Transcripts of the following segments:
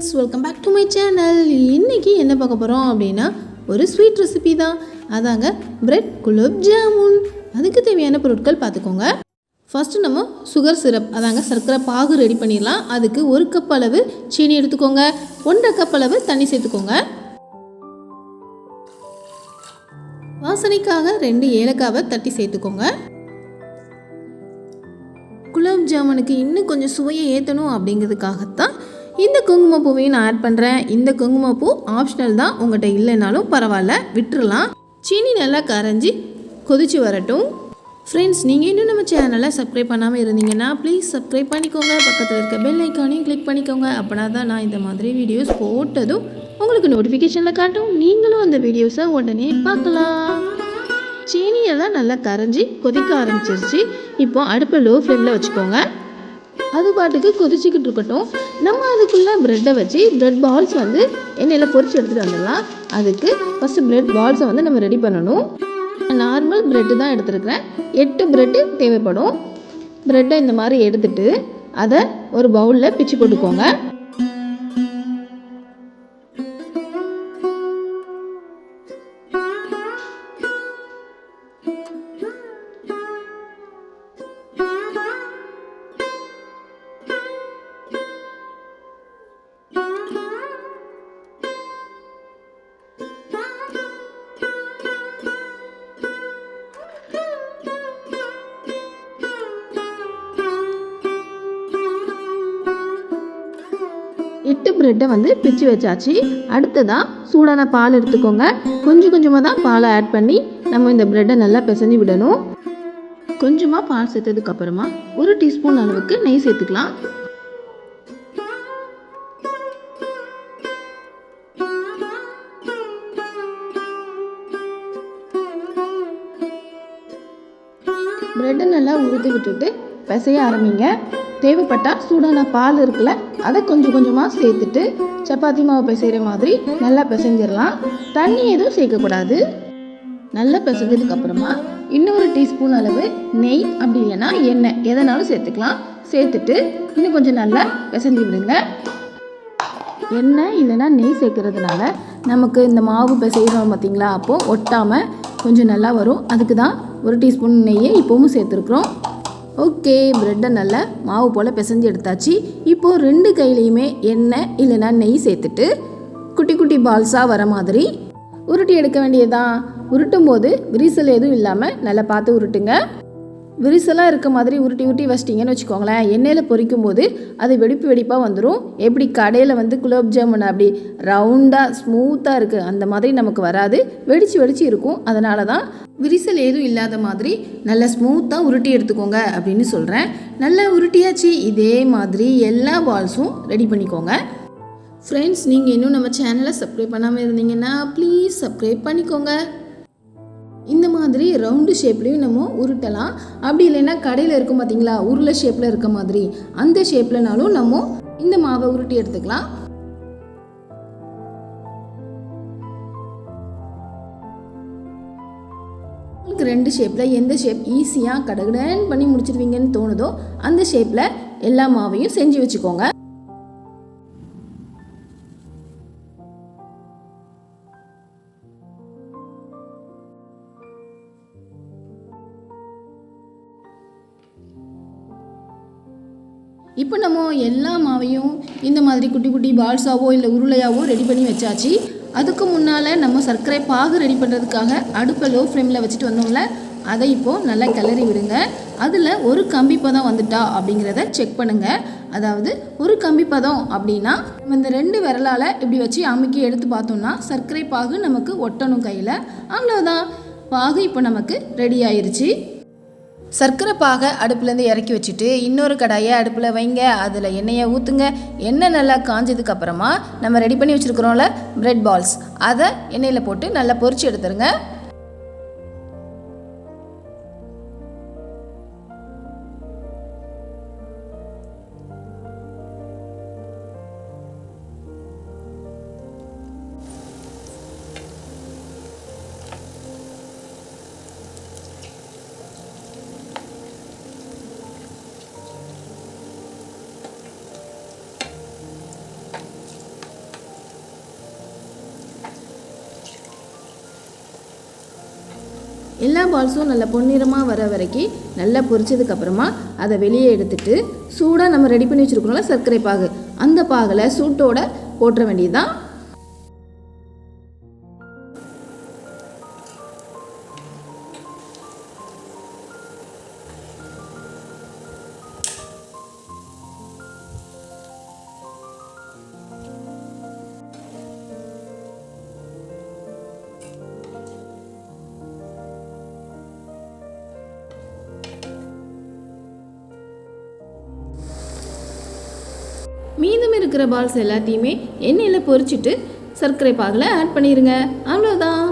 Friends, welcome back to my channel. இன்றைக்கி என்ன பார்க்க போகிறோம் அப்படின்னா ஒரு ஸ்வீட் ரெசிபி தான். அதாங்க பிரெட் குலோப் ஜாமுன். அதுக்கு தேவையான பொருட்கள் பார்த்துக்கோங்க. ஃபஸ்ட்டு நம்ம சுகர் சிரப், அதாங்க சர்க்கரை பாகு ரெடி பண்ணிடலாம். அதுக்கு 1 கப் அளவு சீனி எடுத்துக்கோங்க, 1.5 கப் அளவு தண்ணி சேர்த்துக்கோங்க. வாசனைக்காக 2 ஏலக்காவை தட்டி சேர்த்துக்கோங்க. குலோப் ஜாமுனுக்கு இன்னும் கொஞ்சம் சுவையை ஏற்றணும் அப்படிங்கிறதுக்காகத்தான் இந்த குங்குமப்பூவையும் நான் ஆட் பண்ணுறேன். இந்த குங்குமப்பூ ஆப்ஷனல் தான், உங்கள்கிட்ட இல்லைனாலும் பரவாயில்ல, விட்டுறலாம். சீனி நல்லா கரைஞ்சி கொதிச்சு வரட்டும். ஃப்ரெண்ட்ஸ், நீங்கள் இன்னும் நம்ம சேனலை சப்ஸ்கிரைப் பண்ணாமல் இருந்தீங்கன்னா ப்ளீஸ் சப்ஸ்கிரைப் பண்ணிக்கோங்க. பக்கத்தில் இருக்க பெல் ஐக்கானையும் கிளிக் பண்ணிக்கோங்க. அப்படின்னா தான் நான் இந்த மாதிரி வீடியோஸ் போட்டதும் உங்களுக்கு நோட்டிஃபிகேஷனில் காட்டும். நீங்களும் அந்த வீடியோஸை உடனே பார்க்கலாம். சீனியெல்லாம் நல்லா கரைஞ்சி கொதிக்க ஆரம்பிச்சிருச்சு. இப்போ அடுப்பை லோ ஃப்ளேமில் வச்சுக்கோங்க. அது பாட்டுக்கு கொதிச்சிக்கிட்டு இருக்கட்டும். நம்ம அதுக்குள்ளே ப்ரெட்டை வச்சு ப்ரெட் பால்ஸ் வந்து எண்ணெயில் பொரிச்சு எடுத்துகிட்டு வந்துடலாம். அதுக்கு ஃபஸ்ட்டு ப்ரெட் பால்ஸை வந்து நம்ம ரெடி பண்ணணும். நார்மல் ப்ரெட்டு தான் எடுத்துருக்கிறேன். 8 ப்ரெட்டு தேவைப்படும். ப்ரெட்டை இந்த மாதிரி எடுத்துகிட்டு அதை ஒரு பவுலில் பிச்சு போட்டுக்கோங்க. எட்டு ப்ரெட்டை வந்து பிச்சு வச்சாச்சு. அடுத்ததாக சூடான பால் எடுத்துக்கோங்க. கொஞ்சம் கொஞ்சமாக தான் பாலை ஆட் பண்ணி நம்ம இந்த ப்ரெட்டை நல்லா பிசைஞ்சு விடணும். கொஞ்சமாக பால் சேர்த்ததுக்கப்புறமா 1 டீஸ்பூன் அளவுக்கு நெய் சேர்த்துக்கலாம். ப்ரெட்டை நல்லா உருத்தி விட்டுட்டு பிசைய ஆரம்பிங்க. தேவைப்பட்டால் சூடான பால் இருக்குல்ல, அதை கொஞ்சம் கொஞ்சமாக சேர்த்துட்டு சப்பாத்தி மாவு பிசைகிற மாதிரி நல்லா பிசைஞ்சிடலாம். தண்ணி எதுவும் சேர்க்கக்கூடாது. நல்லா பிசைஞ்சதுக்கப்புறமா இன்னொரு டீஸ்பூன் அளவு நெய், அப்படி இல்லைன்னா எண்ணெய், எதனாலும் சேர்த்துக்கலாம். சேர்த்துட்டு இன்னும் கொஞ்சம் நல்லா பிசைஞ்சு விடுங்க. எண்ணெய் இல்லைன்னா நெய் சேர்க்கறதுனால நமக்கு இந்த மாவு பிசைகிறோம் பார்த்திங்களா, அப்போது ஒட்டாமல் கொஞ்சம் நல்லா வரும். அதுக்கு தான் 1 டீஸ்பூன் நெய்யை இப்போவும் சேர்த்துருக்குறோம். ஓகே, ப்ரெட்டை நல்லா மாவு போல் பிசைஞ்சு எடுத்தாச்சு. இப்போது 2 கையிலையுமே எண்ணெய் இல்லைன்னா நெய் சேர்த்துட்டு குட்டி குட்டி பால்ஸாக வர மாதிரி உருட்டி எடுக்க வேண்டியதான். உருட்டும் போது விரிசல் எதுவும் இல்லாமல் நல்லா பார்த்து உருட்டுங்க. விரிசலாக இருக்க மாதிரி உருட்டி உருட்டி வச்சிட்டிங்கன்னு வச்சுக்கோங்களேன், எண்ணெயில் பொரிக்கும் போது அது வெடிப்பு வெடிப்பாக வந்துடும். எப்படி கடையில் வந்து குலோப் ஜாமுன் அப்படி ரவுண்டாக ஸ்மூத்தாக இருக்குது, அந்த மாதிரி நமக்கு வராது, வெடிச்சு வெடிச்சு இருக்கும். அதனால தான் விரிசல் ஏதும் இல்லாத மாதிரி நல்லா ஸ்மூத்தாக உருட்டி எடுத்துக்கோங்க அப்படின்னு சொல்கிறேன். நல்லா உருட்டியாச்சு. இதே மாதிரி எல்லா பால்ஸும் ரெடி பண்ணிக்கோங்க. ஃப்ரெண்ட்ஸ், நீங்கள் இன்னும் நம்ம சேனலை சப்ஸ்கிரைப் பண்ணாமல் இருந்தீங்கன்னா ப்ளீஸ் சப்ஸ்கிரைப் பண்ணிக்கோங்க. இந்த மாதிரி ரவுண்டு ஷேப்லேயும் நம்ம உருட்டலாம். அப்படி இல்லைன்னா கடையில் இருக்கும் பார்த்தீங்களா, உருளை ஷேப்பில் இருக்க மாதிரி, அந்த ஷேப்லனாலும் நம்ம இந்த மாவை உருட்டி எடுத்துக்கலாம். உங்களுக்கு 2 ஷேப்பில் எந்த ஷேப் ஈஸியாக கடகடன் பண்ணி முடிச்சிருவீங்கன்னு தோணுதோ அந்த ஷேப்பில் எல்லா மாவையும் செஞ்சு வச்சுக்கோங்க. இப்போ நம்ம எல்லா மாவையும் இந்த மாதிரி குட்டி குட்டி பால்ஸாவோ இல்லை உருளையாவோ ரெடி பண்ணி வச்சாச்சு. அதுக்கு முன்னால் நம்ம சர்க்கரை பாகு ரெடி பண்ணுறதுக்காக அடுப்பை லோ ஃப்ளேமில் வச்சுட்டு வந்தோம்ல, அதை இப்போது நல்லா கிளறி விடுங்க. அதில் ஒரு கம்பி பதம் வந்துட்டா அப்படிங்கிறத செக் பண்ணுங்கள். அதாவது ஒரு கம்பி பதம் அப்படின்னா நம்ம இந்த 2 விரலால் இப்படி வச்சு அமுக்கி எடுத்து பார்த்தோம்னா சர்க்கரை பாகு நமக்கு ஒட்டணும் கையில். அவ்வளோதான், பாகு இப்போ நமக்கு ரெடி ஆயிடுச்சு. சர்க்கரை பாகை அடுப்புலேருந்து இறக்கி வச்சுட்டு இன்னொரு கடாயை அடுப்பில் வைங்க. அதில் எண்ணெயை ஊற்றுங்க. எண்ணெய் நல்லா காஞ்சதுக்கப்புறமா நம்ம ரெடி பண்ணி வச்சுருக்கிறோம்ல ப்ரெட் பால்ஸ், அதை எண்ணெயில் போட்டு நல்லா பொரிச்சு எடுத்துருங்க. எல்லா பால்ஸும் நல்லா பொன்னிறமாக வர வரைக்கும் நல்லா பொரிச்சதுக்கப்புறமா அதை வெளியே எடுத்துட்டு சூடாக நம்ம ரெடி பண்ணி வச்சுருக்கோம்ல சர்க்கரை பாகு, அந்த பாகில் சூட்டோட போட்டுற வேண்டியதுதான். மீதம் இருக்கிற பால்ஸ் எல்லாத்தையுமே எண்ணெயில் பொரிச்சிட்டு சர்க்கரை பாகில் ஆட் பண்ணிடுங்க. அவ்வளோதான்.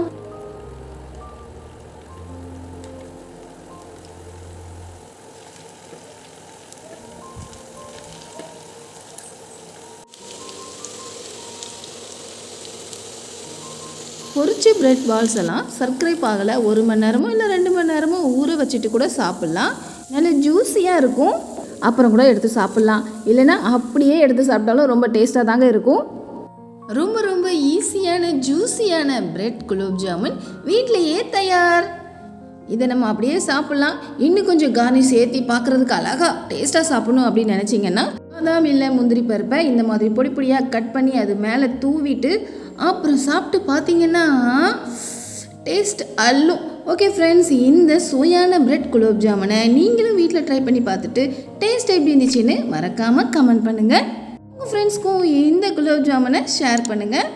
பொரிச்ச பிரெட் பால்ஸ் எல்லாம் சர்க்கரை பாகில் 1 மணி நேரமோ இல்லை 2 மணி நேரமோ ஊற வச்சுட்டு கூட சாப்பிட்லாம். நல்ல ஜூஸியாக இருக்கும். அப்புறம் கூட எடுத்து சாப்பிட்லாம், இல்லைன்னா அப்படியே எடுத்து சாப்பிட்டாலும் ரொம்ப டேஸ்ட்டாக தாங்க இருக்கும். ரொம்ப ரொம்ப ஈஸியான ஜூஸியான பிரெட் குலோப் ஜாமுன் வீட்டிலையே தயார். இதை நம்ம அப்படியே சாப்பிட்லாம். இன்னும் கொஞ்சம் கார்னிஷ் சேர்த்தி பார்க்குறதுக்கு அழகாக டேஸ்ட்டாக சாப்பிடணும் அப்படின்னு நினச்சிங்கன்னா பாதாம் இல்லை முந்திரி பருப்பை இந்த மாதிரி பொடி பொடியாக கட் பண்ணி அது மேலே தூவிட்டு அப்புறம் சாப்பிட்டு பார்த்தீங்கன்னா டேஸ்ட் அல்லும். ஓகே ஃப்ரெண்ட்ஸ், இந்த சுவையான பிரெட் குலோப் ஜாமுனை நீங்களும் வீட்டில் ட்ரை பண்ணி பார்த்துட்டு டேஸ்ட் எப்படி இருந்துச்சுன்னு மறக்காமல் கமெண்ட் பண்ணுங்கள். உங்கள் ஃப்ரெண்ட்ஸ்க்கும் இந்த குலோப் ஜாமுனை ஷேர் பண்ணுங்கள்.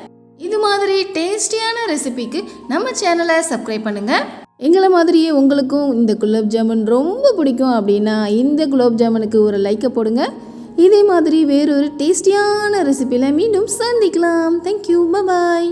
இது மாதிரி டேஸ்டியான ரெசிபிக்கு நம்ம சேனலை சப்ஸ்கிரைப் பண்ணுங்கள். எங்களை மாதிரியே உங்களுக்கும் இந்த குலோப் ஜாமுன் ரொம்ப பிடிக்கும் அப்படின்னா இந்த குலோப் ஜாமுனுக்கு ஒரு லைக்கை போடுங்க. இதே மாதிரி வேறொரு டேஸ்டியான ரெசிபியில் மீண்டும் சந்திக்கலாம். தேங்க்யூ, பாய்.